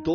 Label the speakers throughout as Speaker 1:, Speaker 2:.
Speaker 1: 2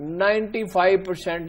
Speaker 2: 95%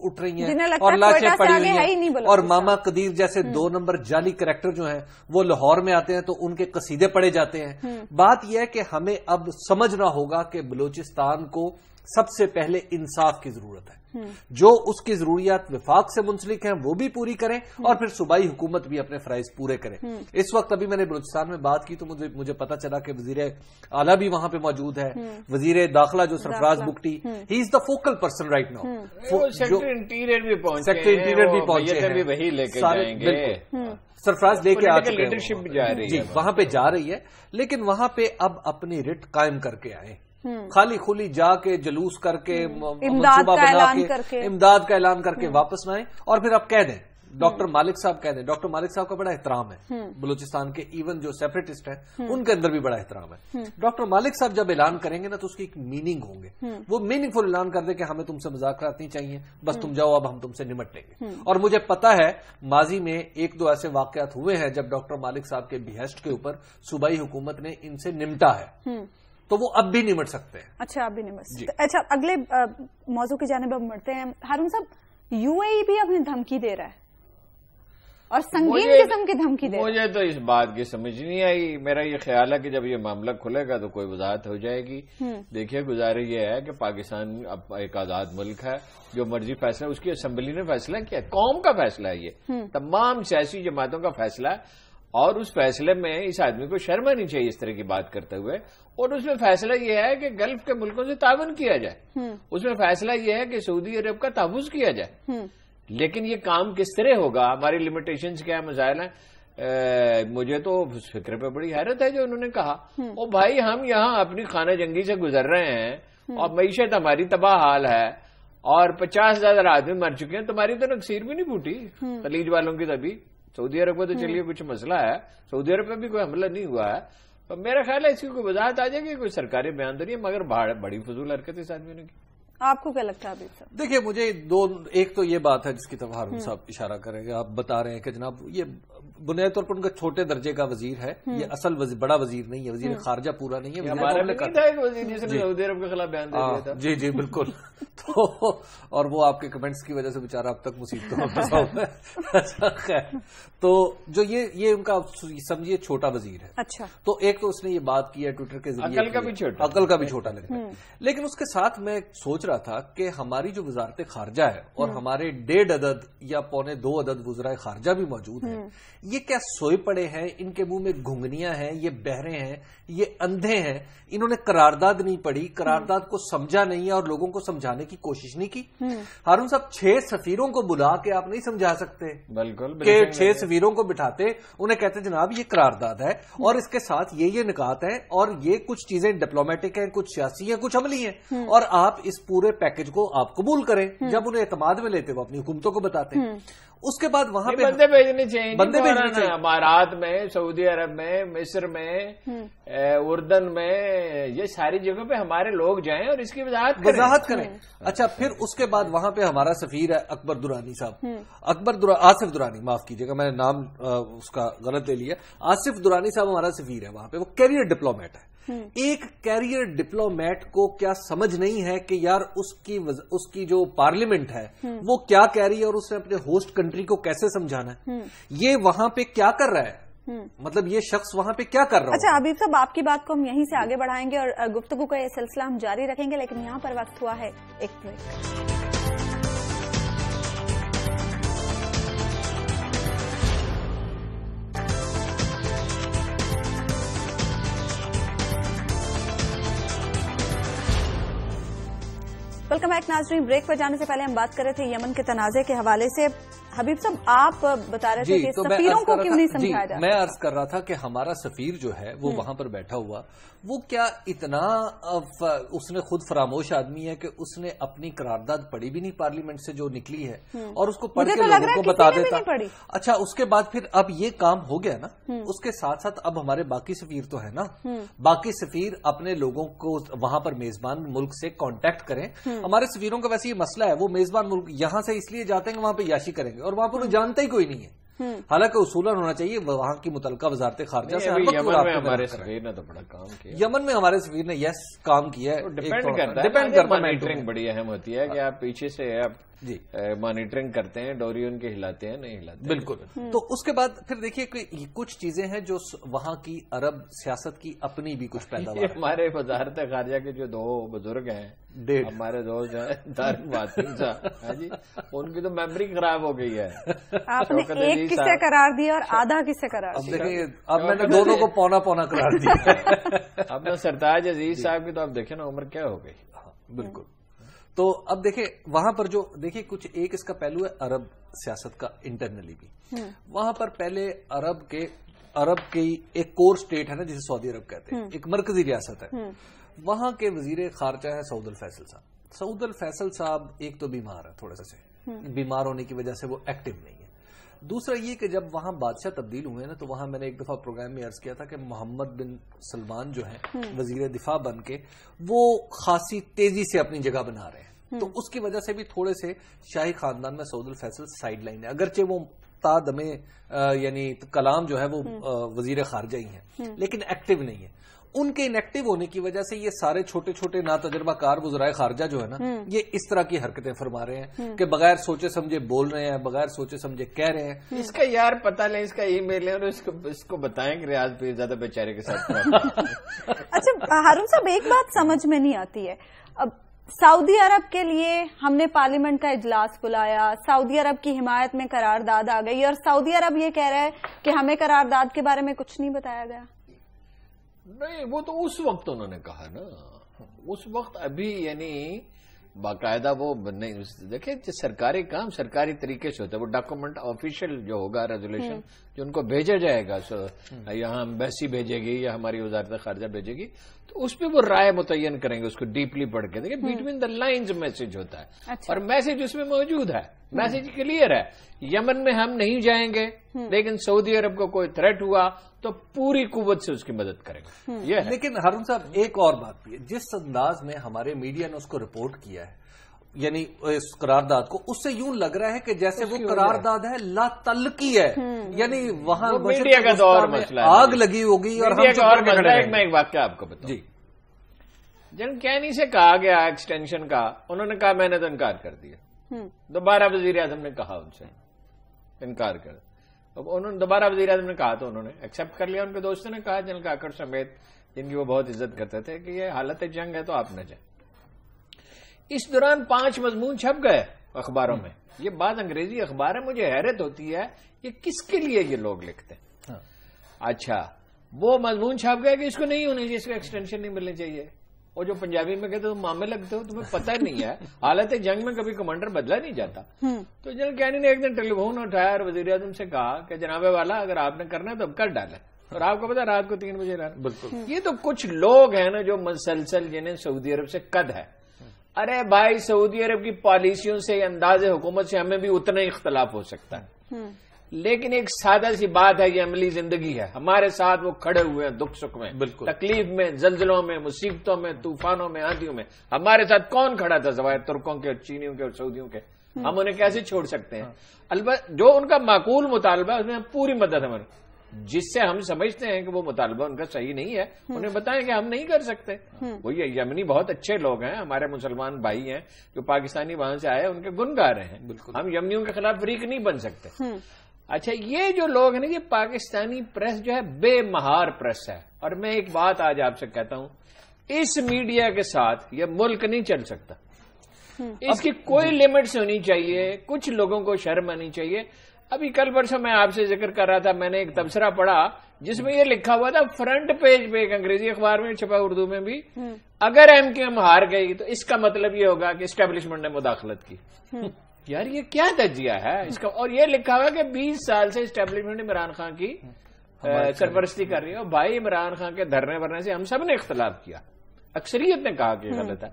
Speaker 3: اٹھ رہی ہیں اور لاشیں پڑی ہوئی ہیں، اور ماما قدیر جیسے 2 نمبر جعلی کریکٹر جو ہیں وہ لاہور میں آتے ہیں تو ان کے قصیدے پڑھے جاتے ہیں۔ بات یہ ہے کہ ہمیں اب سمجھنا ہوگا کہ بلوچستان کو سب سے پہلے انصاف کی ضرورت ہے، جو اس کی ضروریات وفاق سے منسلک ہیں وہ بھی پوری کریں، اور پھر صوبائی حکومت بھی اپنے فرائض پورے کرے۔ اس وقت ابھی میں نے بلوچستان میں بات کی تو مجھے پتا چلا کہ وزیر اعلیٰ بھی وہاں پہ موجود ہے، وزیر داخلہ جو Sarfraz Bugti, he is the focal person right now,
Speaker 2: secretary interior بھی پہنچے، وہی لے کے جائیں گے،
Speaker 3: سرفراز لے کے آ چکے ہیں،
Speaker 2: لیڈرشپ بھی جا رہی ہے،
Speaker 3: وہاں پہ جا رہی ہے، لیکن وہاں پہ اب اپنی رٹ قائم کر کے آئے، خالی کھلی جا کے جلوس کر کے منصوبہ بنا کے امداد کا اعلان کر کے واپس نہ آئیں، اور پھر اب کہہ دیں ڈاکٹر مالک صاحب کہہ دیں۔ ڈاکٹر مالک صاحب کا بڑا احترام ہے بلوچستان کے، ایون جو سیپریٹسٹ ہیں ان کے اندر بھی بڑا احترام ہے۔ ڈاکٹر مالک صاحب جب اعلان کریں گے نا تو اس کی ایک میننگ ہوں گے، وہ میننگ فل اعلان کر دیں کہ ہمیں تم سے مذاکرات نہیں چاہیے، بس تم جاؤ، اب ہم تم سے نمٹ لیں گے۔ اور مجھے پتا ہے ماضی میں 1-2 ایسے واقعات ہوئے ہیں جب ڈاکٹر مالک صاحب کے بیہسٹ کے اوپر صوبائی حکومت نے ان سے نمٹا ہے، تو وہ اب بھی نمٹ سکتے ہیں۔
Speaker 4: اچھا، اب بھی نمٹ سکتے ہیں۔ اچھا، اگلے موضوع کی جانب اب بڑھتے ہیں۔ ہارون صاحب، UAE بھی اب دھمکی دے رہا ہے اور سنگین قسم کی دھمکی دے رہا ہے۔
Speaker 2: مجھے تو اس بات کی سمجھ نہیں آئی، میرا یہ خیال ہے کہ جب یہ معاملہ کھلے گا تو کوئی وضاحت ہو جائے گی۔ دیکھیے، گزارش یہ ہے کہ پاکستان اب ایک آزاد ملک ہے، جو مرضی فیصلہ اس کی اسمبلی نے فیصلہ کیا، قوم کا فیصلہ ہے، یہ تمام سیاسی جماعتوں کا فیصلہ ہے، اور اس فیصلے میں اس آدمی کو شرم آنی چاہیے اس طرح کی بات کرتے ہوئے۔ اور اس میں فیصلہ یہ ہے کہ گلف کے ملکوں سے تعاون کیا جائے، اس میں فیصلہ یہ ہے کہ سعودی عرب کا تحفظ کیا جائے، لیکن یہ کام کس طرح ہوگا، ہماری لمیٹیشنز کیا مسائل ہیں۔ مجھے تو اس فکر پہ بڑی حیرت ہے جو انہوں نے کہا، او بھائی ہم یہاں اپنی خانہ جنگی سے گزر رہے ہیں اور معیشت ہماری تباہ حال ہے اور 50,000 آدمی مر چکے ہیں، تمہاری تو نکسیر بھی نہیں پھوٹی خلیج والوں کی۔ تبھی سعودی عرب کو تو چلیے کچھ مسئلہ ہے، سعودی عرب میں بھی کوئی حملہ نہیں ہوا ہے، تو میرا خیال ہے اس کی کوئی وضاحت آ جائے گی، کوئی سرکاری بیان داری ہے، مگر بڑی فضول حرکت اس آدمی نے کی۔
Speaker 4: آپ کو کیا لگتا ہے حبیب صاحب؟
Speaker 3: دیکھیے، مجھے ایک تو یہ بات ہے جس کی طرف ہارون صاحب اشارہ کریں گے، آپ بتا رہے ہیں کہ جناب یہ بنیادی طور پر ان کا چھوٹے درجے کا وزیر ہے، یہ اصل بڑا وزیر نہیں ہے، وزیر خارجہ پورا نہیں ہے،
Speaker 2: ہمارا نہیں تھا ایک وزیر جس نے سعودی عرب کے خلاف بیان دے دیا تھا۔
Speaker 3: جی جی بالکل، تو اور وہ آپ کے کمنٹس کی وجہ سے بیچارہ اب تک مصیبتوں میں پھنسا ہوا ہے۔ اچھا خیر، تو جو یہ ان کا سمجھیے چھوٹا وزیر ہے۔
Speaker 4: اچھا،
Speaker 3: تو ایک تو اس نے یہ بات کی ہے ٹویٹر کے ذریعے،
Speaker 2: عقل کا بھی چھوٹا
Speaker 3: لگتا ہے، لیکن اس کے ساتھ میں سوچ رہا تھا کہ ہماری جو وزارت خارجہ ہے اور ہمارے 1.5 عدد یا 1.25 عدد وزرائے خارجہ بھی موجود ہیں، یہ کیا سوئے پڑے ہیں، ان کے منہ میں گھنگنیاں ہیں، یہ بہرے ہیں، یہ اندھے ہیں، انہوں نے قرارداد نہیں پڑھی، قرارداد کو سمجھا نہیں ہے اور لوگوں کو سمجھانے کی کوشش نہیں کی۔ ہارون صاحب، 6 سفیروں کو بلا کے آپ نہیں سمجھا سکتے،
Speaker 2: بالکل
Speaker 3: کہ 6 سفیروں کو بٹھاتے انہیں کہتے جناب یہ قرارداد ہے اور اس کے ساتھ یہ نکات ہیں اور یہ کچھ چیزیں ڈپلومیٹک ہیں، کچھ سیاسی ہیں، کچھ عملی ہیں، اور آپ اس پورے پیکج کو آپ قبول کریں۔ جب انہیں اعتماد میں لیتے وہ اپنی حکومتوں کو بتاتے ہیں، اس کے بعد وہاں پہ
Speaker 2: بندے بھیجنے چاہیے،
Speaker 3: بندے بھیجنے چاہیے،
Speaker 2: امارات میں، سعودی عرب میں، مصر میں، اردن میں، یہ ساری جگہوں پہ ہمارے لوگ جائیں اور اس کی وضاحت کریں۔
Speaker 3: اچھا، پھر اس کے بعد وہاں پہ ہمارا سفیر ہے اکبر درانی صاحب، آصف درانی، معاف کیجیے گا میں نے نام اس کا غلط لے لیا، آصف درانی صاحب ہمارا سفیر ہے وہاں پہ، وہ کیریئر ڈپلومیٹ ہے۔ ایک کیریئر ڈپلومیٹ کو کیا سمجھ نہیں ہے کہ یار اس کی جو پارلیمنٹ ہے وہ کیا کہہ رہی ہے اور اس نے اپنے ہوسٹ کنٹری کو کیسے سمجھانا ہے، یہ وہاں پہ کیا کر رہا ہے، مطلب یہ شخص وہاں پہ کیا کر رہا ہے۔
Speaker 4: اچھا حبیب صاحب، آپ کی بات کو ہم یہیں سے آگے بڑھائیں گے اور گفتگو کا یہ سلسلہ ہم جاری رکھیں گے، لیکن یہاں پر وقت ہوا ہے ایک بریک۔ ویلکم بیک ناظرین، بریک پر جانے سے پہلے ہم بات کر رہے تھے یمن کے تنازع کے حوالے سے۔ حبیب صاحب، آپ بتا رہے تھے کہ سفیروں کو کیوں نہیں سمجھایا جاتا؟
Speaker 3: میں عرض کر رہا تھا کہ ہمارا سفیر جو ہے وہ وہاں پر بیٹھا ہوا، وہ کیا اتنا اس نے خود فراموش آدمی ہے کہ اس نے اپنی قرارداد پڑھی بھی نہیں پارلیمنٹ سے جو نکلی ہے، اور اس کو پڑھ کے لوگوں کو بتا دیتا۔ اچھا، اس کے بعد پھر اب یہ کام ہو گیا نا، اس کے ساتھ ساتھ اب ہمارے باقی سفیر تو ہے نا، باقی سفیر اپنے لوگوں کو وہاں پر میزبان ملک سے کانٹیکٹ کریں۔ ہمارے سفیروں کا ویسے یہ مسئلہ ہے، وہ میزبان ملک یہاں سے اس لیے جاتے ہیں کہ وہاں پہ یاشی کریں گے، اور وہاں پہ انہیں جانتا ہی کوئی نہیں ہے، حالانکہ اصولاً ہونا چاہیے وہاں کی متعلقہ وزارت خارجہ سے۔
Speaker 2: یمن میں ہمارے سفیر نے تو بڑا کام کیا،
Speaker 3: یمن میں ہمارے سفیر نے یس کام کیا ہے،
Speaker 2: ڈیپینڈ کرتا ہے، مانیٹرنگ بڑی اہم ہوتی ہے کہ آپ پیچھے سے
Speaker 3: جی
Speaker 2: مانیٹرنگ کرتے ہیں, ڈوری ان کے ہلاتے ہیں نہیں ہلاتے.
Speaker 3: بالکل. تو اس کے بعد پھر دیکھیے کہ کچھ چیزیں ہیں جو وہاں کی عرب سیاست کی اپنی بھی کچھ پیداوار.
Speaker 2: ہمارے وزارت خارجہ کے جو 2 بزرگ ہیں ہمارے دوست ہیں طارق واصف صاحب جی, ان کی تو میموری خراب ہو گئی ہے.
Speaker 4: آپ نے ایک کسے قرار دیا اور آدھا کسے قرار دیا.
Speaker 3: اب دیکھیں اب میں نے دونوں کو پونا پونا قرار دیا.
Speaker 2: اپنا سرتاج عزیز صاحب کی تو اب دیکھیں نا عمر کیا ہو گئی.
Speaker 3: بالکل. تو اب دیکھیں وہاں پر جو دیکھیں کچھ ایک اس کا پہلو ہے عرب سیاست کا انٹرنلی بھی. وہاں پر پہلے عرب کی ایک کور سٹیٹ ہے نا جسے سعودی عرب کہتے ہیں, ایک مرکزی ریاست ہے. وہاں کے وزیر خارجہ ہے سعود الفیصل صاحب. سعود الفیصل صاحب ایک تو بیمار ہے, تھوڑا سا بیمار ہونے کی وجہ سے وہ ایکٹیو نہیں ہے. دوسرا یہ کہ جب وہاں بادشاہ تبدیل ہوئے نا تو وہاں میں نے ایک دفعہ پروگرام میں عرض کیا تھا کہ محمد بن سلمان جو ہیں وزیر دفاع بن کے وہ خاصی تیزی سے اپنی جگہ بنا رہے ہیں. تو اس کی وجہ سے بھی تھوڑے سے شاہی خاندان میں سعود الفیصل سائڈ لائن ہے, اگرچہ وہ تا دمے یعنی کلام جو ہے وہ وزیر خارجہ ہی ہیں لیکن ایکٹیو نہیں ہے. ان کے انیکٹیو ہونے کی وجہ سے یہ سارے چھوٹے چھوٹے ناتجربہ کار وزرائے خارجہ جو ہے نا یہ اس طرح کی حرکتیں فرما رہے ہیں کہ بغیر سوچے سمجھے بول رہے ہیں, بغیر سوچے سمجھے کہہ رہے ہیں.
Speaker 2: اس کا یار پتہ لیں, اس کا ای میل ہے اور اس کو بتائیں کہ ریاض پیر زیادہ بیچارے کے ساتھ.
Speaker 4: اچھا ہارون صاحب ایک بات سمجھ میں نہیں آتی ہے, اب سعودی عرب کے لیے ہم نے پارلیمنٹ کا اجلاس بلایا, سعودی عرب کی حمایت میں قرارداد آ گئی اور سعودی عرب یہ کہہ رہا ہے کہ ہمیں قرارداد کے بارے میں کچھ نہیں بتایا گیا.
Speaker 2: نہیں وہ تو اس وقت انہوں نے کہا نا, اس وقت ابھی یعنی باقاعدہ وہ دیکھیں سرکاری کام سرکاری طریقے سے ہوتا ہے. وہ ڈاکومنٹ آفیشیل جو ہوگا ریزولوشن جو ان کو بھیجا جائے گا, یہاں ایمبیسی بھیجے گی یا ہماری وزارت خارجہ بھیجے گی, تو اس پہ وہ رائے متعین کریں گے, اس کو ڈیپلی پڑھ کے. دیکھیں بٹوین دا لائنز میسج ہوتا ہے اور میسج اس میں موجود ہے, میسج کلیئر ہے. یمن میں ہم نہیں جائیں گے لیکن سعودی عرب کو کوئی تھریٹ ہوا تو پوری قوت سے اس کی مدد کریں گے.
Speaker 3: لیکن ہارون صاحب ایک اور بات بھی ہے, جس انداز میں ہمارے میڈیا نے اس کو رپورٹ کیا ہے یعنی اس قرارداد کو, اس سے یوں لگ رہا ہے کہ جیسے وہ قرارداد ہے لا تعلقی ہے, یعنی وہاں
Speaker 2: میڈیا کا دور مسئلہ
Speaker 3: آگ لگی ہوگی. اور
Speaker 2: میں ایک واقعہ آپ کو بتاؤں.
Speaker 3: جی
Speaker 2: جن کینی سے کہا گیا ایکسٹینشن کا, انہوں نے کہا میں نے تو انکار کر دیا. دوبارہ وزیر اعظم نے کہا ان سے انکار کر, انہوں نے دوبارہ وزیر اعظم نے کہا تو انہوں نے ایکسپٹ کر لیا. ان کے دوستوں نے کہا جنرل کاکڑ سمیت جن کی وہ بہت عزت کرتے تھے کہ یہ حالت جنگ ہے تو آپ نہ جائیں. اس دوران 5 مضمون چھپ گئے اخباروں میں. یہ بات انگریزی اخبار ہے, مجھے حیرت ہوتی ہے یہ کس کے لیے یہ لوگ لکھتے ہیں. اچھا وہ مضمون چھپ گئے کہ اس کو نہیں ہونی چاہیے, اس کو ایکسٹینشن نہیں ملنی چاہیے. اور جو پنجابی میں کہتے تم مامے لگتے ہو, تمہیں پتہ نہیں ہے حالت جنگ میں کبھی کمانڈر بدلا نہیں جاتا. تو جنرل کینی نے ایک دن ٹیلی فون اٹھایا اور وزیر اعظم سے کہا کہ جناب والا اگر آپ نے کرنا ہے تو اب کر ڈالیں, اور آپ کو پتا رات کو 3 بجے رہنا. بالکل. یہ تو کچھ لوگ ہیں نا جو مسلسل جنہیں سعودی عرب سے قد ہے. ارے بھائی سعودی عرب کی پالیسیوں سے انداز حکومت سے ہمیں بھی اتنا ہی اختلاف ہو سکتا ہے, لیکن ایک سادہ سی بات ہے, یہ عملی زندگی ہے. ہمارے ساتھ وہ کھڑے ہوئے ہیں دکھ سکھ میں, تکلیف میں, زلزلوں میں, مصیبتوں میں, طوفانوں میں, آندھیوں میں. ہمارے ساتھ کون کھڑا تھا سوائے ترکوں کے اور چینیوں کے اور سعودیوں کے. ہم انہیں کیسے چھوڑ سکتے ہیں. البتہ جو ان کا معقول مطالبہ ہے اس میں ہم پوری مدد ہماری, جس سے ہم سمجھتے ہیں کہ وہ مطالبہ ان کا صحیح نہیں ہے انہیں بتائیں کہ ہم نہیں کر سکتے. وہ یمنی بہت اچھے لوگ ہیں, ہمارے مسلمان بھائی ہیں جو پاکستانی وہاں سے آئے, ان کے گن گا رہے ہیں. ہم یمنیوں کے خلاف فریق نہیں بن سکتے. اچھا یہ جو لوگ ہیں نا, یہ پاکستانی پریس جو ہے بے مہار پریس ہے. اور میں ایک بات آج آپ سے کہتا ہوں, اس میڈیا کے ساتھ یہ ملک نہیں چل سکتا. اس کی کوئی لمٹس ہونی چاہیے, کچھ لوگوں کو شرم آنی چاہیے. ابھی کل پرسوں میں آپ سے ذکر کر رہا تھا, میں نے ایک تبصرہ پڑھا جس میں یہ لکھا ہوا تھا فرنٹ پیج پہ, ایک انگریزی اخبار میں چھپا, اردو میں بھی, اگر ایم کیو ایم ہار گئی تو اس کا مطلب یہ ہوگا کہ اسٹیبلشمنٹ نے مداخلت کی. یار یہ کیا تجزیہ ہے اس کا. اور یہ لکھا ہوا کہ 20 سال سے اسٹیبلشمنٹ عمران خان کی سرپرستی کر رہی ہے. اور بھائی عمران خان کے دھرنے ورنے سے ہم سب نے اختلاف کیا, اکثریت نے کہا کہ غلط ہے,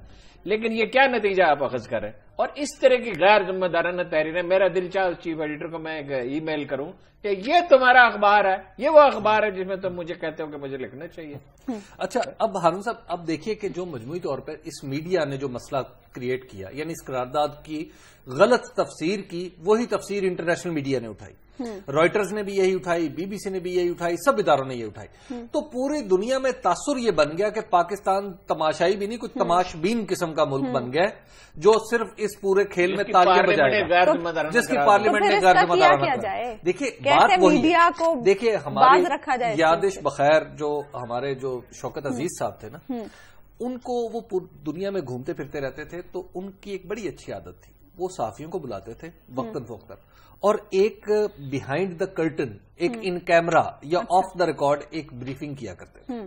Speaker 2: لیکن یہ کیا نتیجہ آپ اخذ کریں. اور اس طرح کی غیر ذمہ دارانہ تحریریں, میرا دل چاہا چیف ایڈیٹر کو میں ای میل کروں کہ یہ تمہارا اخبار ہے, یہ وہ اخبار ہے جس میں تم مجھے کہتے ہو کہ مجھے لکھنا چاہیے.
Speaker 3: اچھا اب ہارون صاحب اب دیکھیے کہ جو مجموعی طور پر اس میڈیا نے جو مسئلہ کریٹ کیا, یعنی اس قرارداد کی غلط تفسیر کی, وہی تفسیر انٹرنیشنل میڈیا نے اٹھائی. رائٹرز نے بھی یہی اٹھائی, BBC نے بھی یہی اٹھائی, سب اداروں نے یہ اٹھائی. تو پوری دنیا میں تاثر یہ بن گیا کہ پاکستان تماشائی بھی نہیں, کچھ تماشبین قسم کا ملک بن گیا جو صرف اس پورے کھیل میں تالیاں بجائے گا, جس کی پارلیمنٹ نے غیر ذمہ دارانہ. دیکھیے بات وہی ہے, دیکھیے ہماری یادش بخیر جو ہمارے جو شوکت عزیز صاحب تھے نا, ان کو وہ دنیا میں گھومتے پھرتے رہتے تھے, تو ان کی ایک بڑی اچھی عادت تھی, وہ صحافیوں کو بلاتے تھے وقتاً فوقتاً اور ایک بیہائنڈ دا کرٹن, ایک ان کیمرا یا آف دا ریکارڈ ایک بریفنگ کیا کرتے تھے.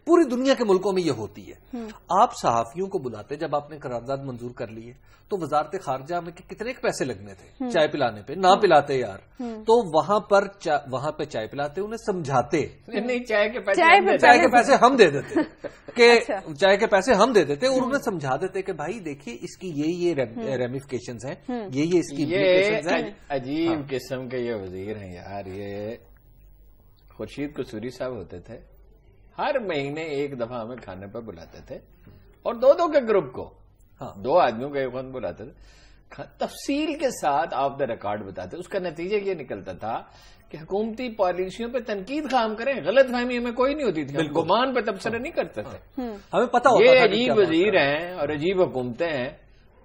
Speaker 3: پوری دنیا کے ملکوں میں یہ ہوتی ہے. آپ صحافیوں کو بلاتے, جب آپ نے قرارداد منظور کر لی ہے تو وزارت خارجہ میں کتنے پیسے لگنے تھے چائے پلانے پہ, نہ پلاتے یار, تو وہاں پہ چائے پلاتے, انہیں سمجھاتے,
Speaker 2: نہیں چائے کے
Speaker 3: پیسے ہم دے دیتے کہ چائے کے پیسے ہم دے دیتے, اور انہیں سمجھا دیتے کہ بھائی دیکھیے اس کی یہ ریمیفیکیشنز ہیں, یہ اس کی implications ہیں.
Speaker 2: عجیب قسم کے یہ وزیر ہیں یار. یہ خورشید قصوری صاحب ہوتے تھے, ہر مہینے ایک دفعہ ہمیں کھانے پر بلاتے تھے, اور دو کے گروپ کو, 2 آدمیوں کو ایک وقت بلاتے تھے, تفصیل کے ساتھ آف دا ریکارڈ بتاتے. اس کا نتیجہ یہ نکلتا تھا کہ حکومتی پالیسیوں پہ تنقید خام کریں, غلط فہمی ہمیں کوئی نہیں ہوتی تھی, گمان پہ تبصرہ نہیں کرتے تھے.
Speaker 3: ہمیں پتا ہوتا
Speaker 2: یہ عجیب وزیر ہیں اور عجیب حکومتیں ہیں.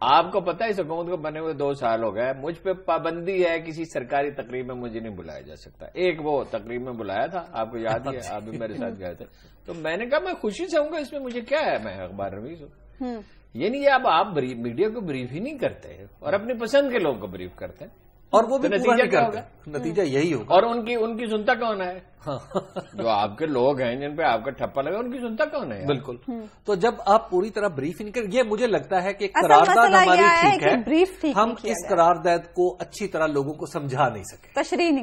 Speaker 2: آپ کو پتا ہے اس حکومت کو بنے ہوئے 2 سال ہو گئے, مجھ پہ پابندی ہے, کسی سرکاری تقریب میں مجھے نہیں بلایا جا سکتا. ایک وہ تقریب میں بلایا تھا, آپ کو یاد ہی ہے, آپ بھی میرے ساتھ گئے تھے, تو میں نے کہا میں خوشی سے ہوں گا, اس میں مجھے کیا ہے, میں اخبار رویز ہوں. یعنی اب آپ میڈیا کو بریف ہی نہیں کرتے اور اپنی پسند کے لوگوں کو بریف کرتے ہیں, اور وہ بھی نتیجہ کیا ہوگا,
Speaker 3: نتیجہ یہی ہوگا.
Speaker 2: اور ان کی سنتا کون ہے, جو آپ کے لوگ ہیں جن پہ آپ کا ٹھپا لگا, ان کی سنتا کون ہے.
Speaker 3: بالکل. تو جب آپ پوری طرح بریف نہیں کر, یہ مجھے لگتا ہے کہ قرارداد ہماری ٹھیک ہے, ہم اس قرارداد کو اچھی طرح لوگوں کو سمجھا نہیں سکے,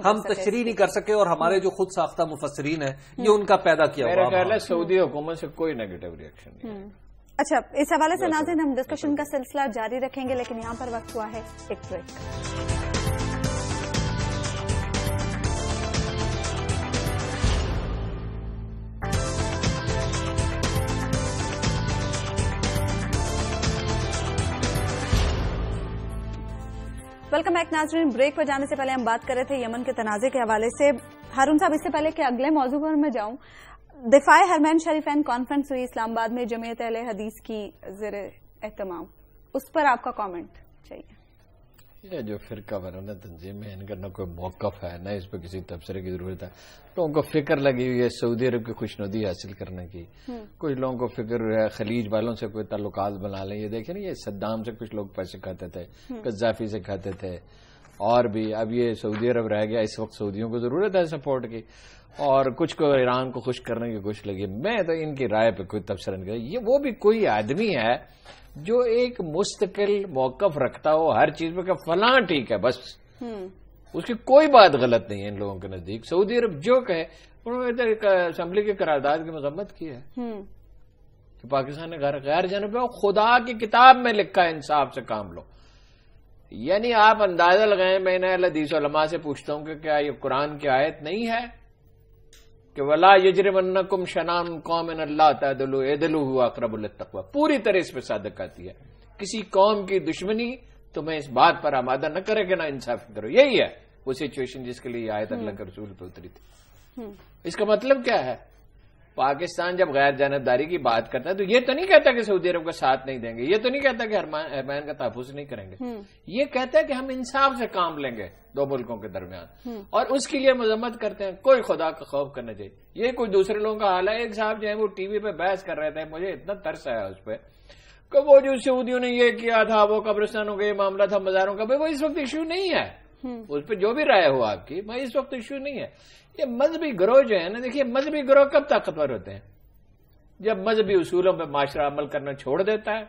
Speaker 3: ہم تشریح نہیں کر سکے, اور ہمارے جو خود ساختہ مفسرین ہیں یہ ان کا پیدا کیا ہوا.
Speaker 2: میرا خیال ہے سعودی حکومت سے کوئی نیگیٹو ریئیکشن نہیں.
Speaker 4: اچھا, اس حوالے سے ناظرین ہم ڈسکشن کا سلسلہ جاری رکھیں گے, لیکن یہاں پر وقت ہوا ہے ایک بریک. ویلکم بیک ناظرین. بریک پر جانے سے پہلے ہم بات کر رہے تھے یمن کے تنازع کے حوالے سے. ہارون صاحب, اس سے پہلے کہ اگلے موضوع پر میں جاؤں, دفاع حرمین شریفین کانفرنس ہوئی اسلام آباد میں جمعیت اہل حدیث کی زیر اہتمام, اس پر آپ کا کامنٹ چاہیے.
Speaker 2: یہ جو فرقہ وارانہ تنظیم ہے, ان کا نہ کوئی موقف ہے, نہ اس پہ کسی تبصرے کی ضرورت ہے. لوگوں کو فکر لگی ہوئی ہے سعودی عرب کی خوشنودی حاصل کرنے کی, کچھ لوگوں کو فکر ہے خلیج والوں سے کوئی تعلقات بنا لیں. یہ دیکھیں نا, یہ صدام سے کچھ لوگ پیسے کھاتے تھے, قذافی سے کھاتے تھے, اور بھی اب یہ سعودی عرب رہ گیا. اس وقت سعودیوں کو ضرورت ہے سپورٹ کی, اور کچھ کو ایران کو خوش کرنے کی کوشش لگی. میں تو ان کی رائے پہ کوئی تبصرہ نہیں کرتا. یہ وہ بھی کوئی آدمی ہے جو ایک مستقل موقف رکھتا ہو ہر چیز پہ کہ فلاں ٹھیک ہے, بس اس کی کوئی بات غلط نہیں ہے ان لوگوں کے نزدیک. سعودی عرب جو کہے, انہوں نے اسمبلی کی قرارداد کی مذمت کی ہے کہ پاکستان نے غیر جانب ہے, خدا کی کتاب میں لکھا ہے انصاف سے کام لو. یعنی آپ اندازہ لگائیں, میں نے حدیث علماء سے پوچھتا ہوں کہ کیا یہ قرآن کی آیت نہیں ہے کہ وَلَا يَجْرِمَنَّكُمْ شَنَانُ قَوْمٍ أَلَّا تَعْدِلُوا اعْدِلُوا هُوَ أَقْرَبُ لِلتَّقْوَىٰ, پوری طرح اس پہ صادق آتی ہے. کسی قوم کی دشمنی تمہیں اس بات پر آمادہ نہ کرے کہ نہ انصاف کرو. یہی ہے وہ سچویشن جس کے لیے یہ آیت اللہ کے رسول پہ اتری تھی. اس کا مطلب کیا ہے, پاکستان جب غیر جانبداری کی بات کرتا ہے تو یہ تو نہیں کہتا کہ سعودی عرب کا ساتھ نہیں دیں گے, یہ تو نہیں کہتا کہ حرمین کا تحفظ نہیں کریں گے, یہ کہتا ہے کہ ہم انصاف سے کام لیں گے دو ملکوں کے درمیان, اور اس کے لیے مذمت کرتے ہیں. کوئی خدا کا خوف کرنا چاہیے. یہ کوئی دوسرے لوگوں کا حال ہے. ایک صاحب جو ہے وہ ٹی وی پہ بحث کر رہے تھے, مجھے اتنا ترس آیا اس پہ کہ وہ جو سعودیوں نے یہ کیا تھا, وہ قبرستانوں کا یہ معاملہ تھا, مزاروں کا, وہ اس وقت ایشو نہیں ہے. اس پہ جو بھی رائے ہو آپ کی, میں اس وقت ایشو نہیں ہے. یہ مذہبی گروہ جو ہے نا, دیکھیے مذہبی گروہ کب طاقتور ہوتے ہیں, جب مذہبی اصولوں پہ معاشرہ عمل کرنا چھوڑ دیتا ہے,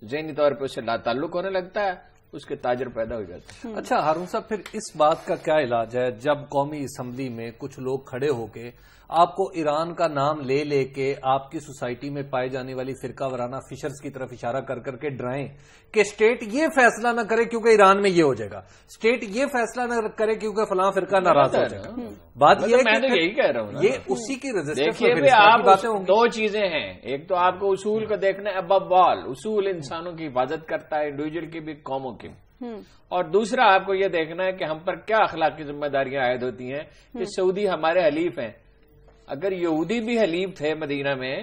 Speaker 2: ذہنی طور پہ اسے لا تعلق ہونے لگتا ہے, اس کے تاجر پیدا ہو جاتے ہیں.
Speaker 3: اچھا ہارون صاحب, پھر اس بات کا کیا علاج ہے جب قومی اسمبلی میں کچھ لوگ کھڑے ہو کے آپ کو ایران کا نام لے لے کے آپ کی سوسائٹی میں پائے جانے والی فرقہ وارانہ فشرز کی طرف اشارہ کر کر کے ڈرائیں کہ اسٹیٹ یہ فیصلہ نہ کرے کیونکہ ایران میں یہ ہو جائے گا, اسٹیٹ یہ فیصلہ نہ کرے کیونکہ فلاں فرقہ ناراض ہو جائے گا. بات یہ ہے
Speaker 2: میں تو یہی کہہ رہا ہوں,
Speaker 3: یہ اسی کی
Speaker 2: ریزسٹنس میں آپ دو چیزیں ہیں. ایک تو آپ کو اصول کو دیکھنا ہے, ابو وال اصول انسانوں کی حفاظت کرتا ہے, انڈیویجل کی بھی قوموں کی. اور دوسرا آپ کو یہ دیکھنا ہے کہ ہم پر کیا اخلاقی ذمہ داریاں عائد ہوتی ہیں کہ سعودی ہمارے حلیف ہیں. اگر یہودی بھی حلیف تھے مدینہ میں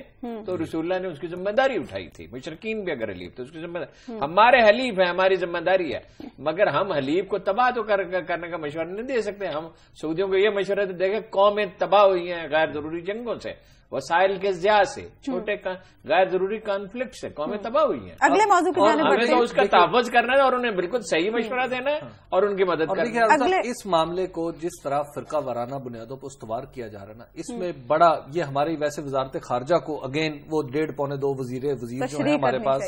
Speaker 2: تو رسول اللہ نے اس کی ذمہ داری اٹھائی تھی. مشرکین بھی اگر حلیف تھے اس کی ذمہ داری, ہمارے حلیف ہیں, ہماری ذمہ داری ہے. مگر ہم حلیف کو تباہ تو کرنے کا مشورہ نہیں دے سکتے. ہم سعودیوں کو یہ مشورہ دیکھیں, قومیں تباہ ہوئی ہیں غیر ضروری جنگوں سے, وسائل کے ضیاع سے, چھوٹے غیر ضروری کانفلکٹ سے قومیں تباہ ہوئی ہیں.
Speaker 4: اگلے موضوع کی جانب
Speaker 2: ہمیں تو اس کا تحفظ کرنا ہے اور انہیں بالکل صحیح مشورہ دینا ہے اور ان کی مدد کرنا ہے.
Speaker 3: اس معاملے کو جس طرح فرقہ وارانہ بنیادوں پر استوار کیا جا رہا ہے نا, اس میں بڑا یہ ہماری ویسے وزارت خارجہ کو اگین وہ 1.5-2 وزیر جو ہیں ہمارے پاس,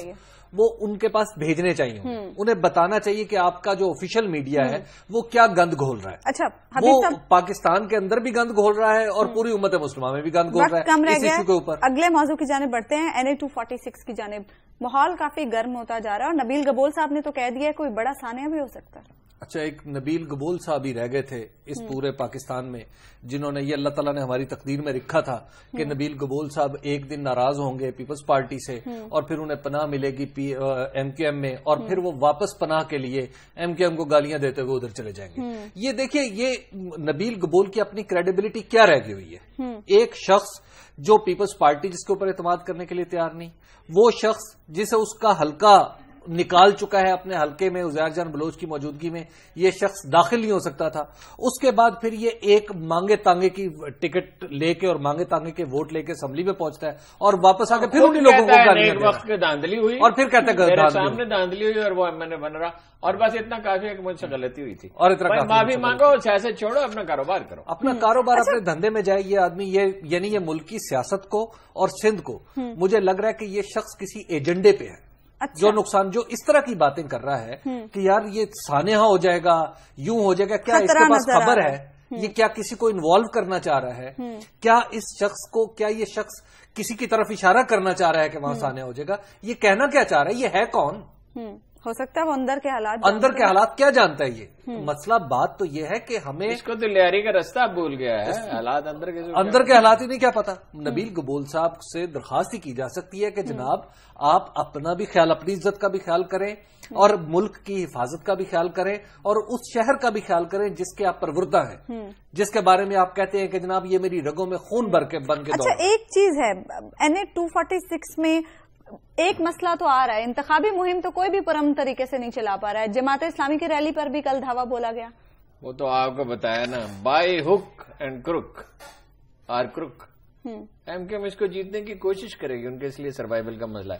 Speaker 3: وہ ان کے پاس بھیجنے چاہیے, انہیں بتانا چاہیے کہ آپ کا جو آفیشیل میڈیا ہے وہ کیا گند گھول رہا ہے.
Speaker 4: اچھا,
Speaker 3: وہ پاکستان کے اندر بھی گند گھول رہا ہے اور پوری امت مسلمہ میں بھی گند گھول رہا ہے اس ایشو کے اوپر.
Speaker 4: اگلے موضوع کی جانب بڑھتے ہیں, NA-246 کی جانب. ماحول کافی گرم ہوتا جا رہا ہے اور نبیل گبول صاحب نے تو کہہ دیا ہے کوئی بڑا سانحہ بھی ہو سکتا ہے.
Speaker 3: اچھا, ایک نبیل گبول صاحب ہی رہ گئے تھے اس پورے پاکستان میں جنہوں نے, یہ اللہ تعالیٰ نے ہماری تقدیر میں لکھا تھا کہ نبیل گبول صاحب ایک دن ناراض ہوں گے پیپلز پارٹی سے اور پھر انہیں پناہ ملے گی MQM میں, اور پھر وہ واپس پناہ کے لیے MQM کو گالیاں دیتے ہوئے ادھر چلے جائیں گے. یہ دیکھیں, یہ نبیل گبول کی اپنی کریڈیبلٹی کیا رہ گئی ہوئی ہے. ایک شخص جو پیپلز پارٹی جس کے اوپر اعتماد کرنے کے لیے تیار نہیں, وہ شخص جسے اس کا حلقہ نکال چکا ہے اپنے حلقے میں عزیر جان بلوچ کی موجودگی میں, یہ شخص داخل نہیں ہو سکتا تھا. اس کے بعد پھر یہ ایک مانگے تانگے کی ٹکٹ لے کے اور مانگے تانگے کے ووٹ لے کے اسمبلی میں پہنچتا ہے اور واپس آ کے پھر انہیں لوگوں کو
Speaker 2: وقت کی دھاندلی ہوئی
Speaker 3: اور پھر کہتا ہے
Speaker 2: میرے سامنے دھاندلی ہوئی اور وہ میں نے بن رہا, اور بس اتنا کافی ہے کہ مجھ سے غلطی ہوئی تھی اور اتنا معافی مانگو, سیاست چھوڑو, اپنا کاروبار کرو,
Speaker 3: اپنا کاروبار اپنے دھندے میں جائے. یہ آدمی یعنی یہ ملک کی سیاست کو اور سندھ کو, مجھے لگ رہا ہے کہ یہ شخص کسی ایجنڈے پہ ہے. جو نقصان, جو اس طرح کی باتیں کر رہا ہے کہ یار یہ سانحہ ہو جائے گا, یوں ہو جائے گا, کیا اس کے پاس خبر ہے, یہ کیا کسی کو انوالو کرنا چاہ رہا ہے, کیا اس شخص کو, کیا یہ شخص کسی کی طرف اشارہ کرنا چاہ رہا ہے کہ وہاں سانحہ ہو جائے گا, یہ کہنا کیا چاہ رہا ہے, یہ ہے کون,
Speaker 4: ہو سکتا ہے وہ اندر کے حالات
Speaker 3: کیا جانتا ہے. یہ مسئلہ بات تو یہ ہے کہ ہمیں
Speaker 2: اس کو تو لیاری کا رستہ بھول گیا ہے, حالات
Speaker 3: اندر کے حالات ہی نہیں کیا پتا. نبیل گبول صاحب سے درخواست ہی کی جا سکتی ہے کہ جناب آپ اپنا بھی خیال, اپنی عزت کا بھی خیال کریں اور ملک کی حفاظت کا بھی خیال کریں اور اس شہر کا بھی خیال کریں جس کے آپ پروردہ ہیں, جس کے بارے میں آپ کہتے ہیں کہ جناب یہ میری رگوں میں خون بن کے
Speaker 4: اچھا, ایک چیز ہے NA-246 میں ایک مسئلہ تو آ رہا ہے, انتخابی مہم تو کوئی بھی پرامن طریقے سے نہیں چلا پا رہا ہے. جماعت اسلامی کی ریلی پر بھی کل دھاوا بولا گیا.
Speaker 2: وہ تو آپ کو بتایا نا, by hook and crook or crook. MQM اس کو جیتنے کی کوشش کرے گی, ان کے اس لیے سروائیول کا مسئلہ ہے.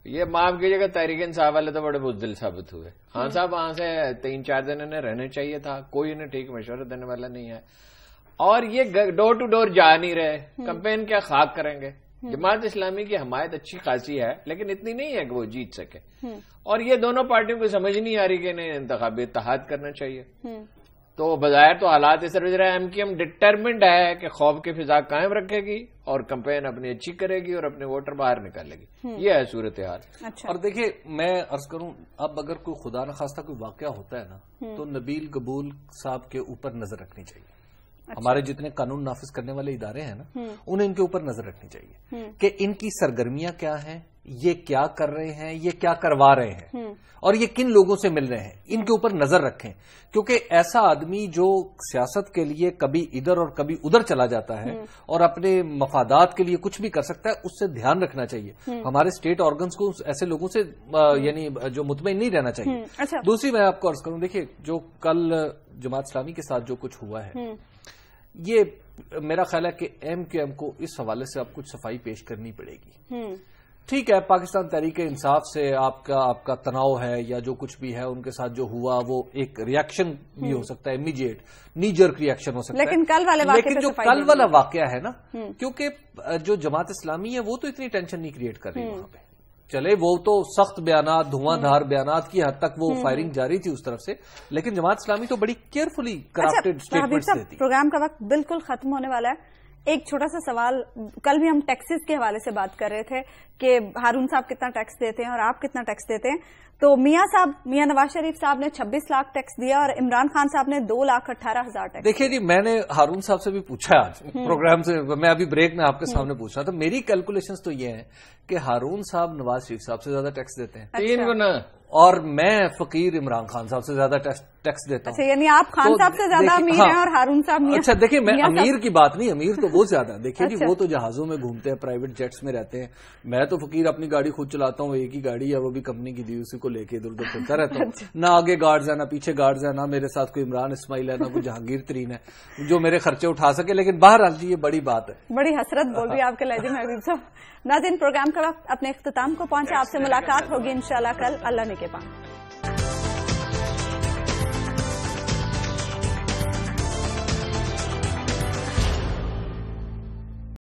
Speaker 2: یہ معاف کیجیے گا, تحریک انصاف والے تو بڑے بزدل ثابت ہوئے. خان صاحب وہاں سے 3-4 دن انہیں رہنے چاہیے تھا, کوئی انہیں ٹھیک مشورہ دینے والا نہیں ہے, اور یہ ڈور ٹو ڈور جا نہیں رہے, کمپین کیا خاک کریں گے. جماعت اسلامی کی حمایت اچھی خاصی ہے لیکن اتنی نہیں ہے کہ وہ جیت سکے, اور یہ دونوں پارٹیوں کو سمجھ نہیں آ رہی کہ انہیں انتخابی اتحاد کرنا چاہیے. تو بظاہر تو حالات اس طرح رہے, MQM ڈٹرمنڈ ہے کہ خوف کی فضا قائم رکھے گی اور کمپین اپنی اچھی کرے گی اور اپنے ووٹر باہر نکالے گی. یہ ہے صورتحال.
Speaker 3: اور دیکھیے, میں عرض کروں, اب اگر کوئی خدا نخواستہ کوئی واقعہ ہوتا ہے نا, تو نبیل گبول صاحب کے اوپر نظر رکھنی چاہیے. ہمارے جتنے قانون نافذ کرنے والے ادارے ہیں نا, انہیں ان کے اوپر نظر رکھنی چاہیے کہ ان کی سرگرمیاں کیا ہیں, یہ کیا کر رہے ہیں, یہ کیا کروا رہے ہیں, اور یہ کن لوگوں سے مل رہے ہیں, ان کے اوپر نظر رکھیں. کیونکہ ایسا آدمی جو سیاست کے لیے کبھی ادھر اور کبھی ادھر چلا جاتا ہے اور اپنے مفادات کے لیے کچھ بھی کر سکتا ہے, اس سے دھیان رکھنا چاہیے. ہمارے اسٹیٹ آرگنز کو ایسے لوگوں سے یعنی جو مطمئن نہیں رہنا چاہیے. دوسری میں آپ کو عرض کروں, دیکھیے جو کل جماعت اسلامی کے ساتھ جو کچھ ہوا ہے, یہ میرا خیال ہے کہ MQM کو اس حوالے سے اب کچھ صفائی پیش کرنی پڑے گی. ٹھیک ہے, پاکستان تحریک انصاف سے آپ کا تناؤ ہے یا جو کچھ بھی ہے, ان کے ساتھ جو ہوا وہ ایک ریاکشن بھی ہو سکتا ہے, امیڈیٹ نی جرک ریاکشن ہو سکتا ہے, لیکن جو کل والا واقعہ ہے نا, کیونکہ جو جماعت اسلامی ہے وہ تو اتنی ٹینشن نہیں کریٹ کر رہی وہاں پہ. چلے وہ تو سخت بیانات, دھواں دھار بیانات کی حد تک وہ فائرنگ جاری تھی اس طرف سے, لیکن جماعت اسلامی تو بڑی کیئرفلی کرافٹڈ اسٹیٹمنٹس دیتی ہے.
Speaker 4: پروگرام کا وقت بالکل ختم ہونے والا ہے. ایک چھوٹا سا سوال, کل بھی ہم ٹیکسز کے حوالے سے بات کر رہے تھے کہ ہارون صاحب کتنا ٹیکس دیتے ہیں اور آپ کتنا ٹیکس دیتے ہیں. تو میاں نواز شریف صاحب نے 26 لاکھ ٹیکس دیا اور عمران خان صاحب نے 2,18,000 ٹیکس.
Speaker 3: دیکھیے جی, میں نے ہارون صاحب سے بھی پوچھا آج پروگرام سے, میں ابھی بریک میں آپ کے سامنے پوچھ رہا تھا, میری کیلکولیشنز تو یہ ہیں کہ ہارون صاحب نواز شریف صاحب سے زیادہ ٹیکس دیتے ہیں
Speaker 2: 3 گنا،
Speaker 3: اور میں فقیر عمران خان صاحب سے زیادہ ٹیکس دیتا ہوں.
Speaker 4: یعنی آپ خان صاحب سے زیادہ امیر ہیں اور ہارون صاحب.
Speaker 3: اچھا دیکھیں، میں امیر کی بات نہیں، امیر تو وہ زیادہ دیکھیں جی، وہ تو جہازوں میں گھومتے ہیں، پرائیویٹ جیٹس میں رہتے ہیں. میں تو فقیر اپنی گاڑی خود چلاتا ہوں، ایک ہی گاڑی ہے، وہ بھی کمپنی کی دی، اسی کو لے کے ادھر ادھر پھرتا رہتا ہوں. نہ آگے گارڈز ہیں، نہ پیچھے گارڈز ہیں، نہ میرے ساتھ کوئی عمران اسماعیل ہے، نہ کوئی جہانگیر ترین ہے جو میرے خرچے اٹھا سکے. لیکن بہرحال جی یہ بڑی بات ہے.
Speaker 4: بڑی حسرت بول رہی ہے آپ کے لہجے میں حبیب صاحب. ناظرین، پروگرام کا وقت اپنے اختتام کو پہنچا. آپ سے ملاقات ہوگی انشاءاللہ کل، اللہ نے کے پاس.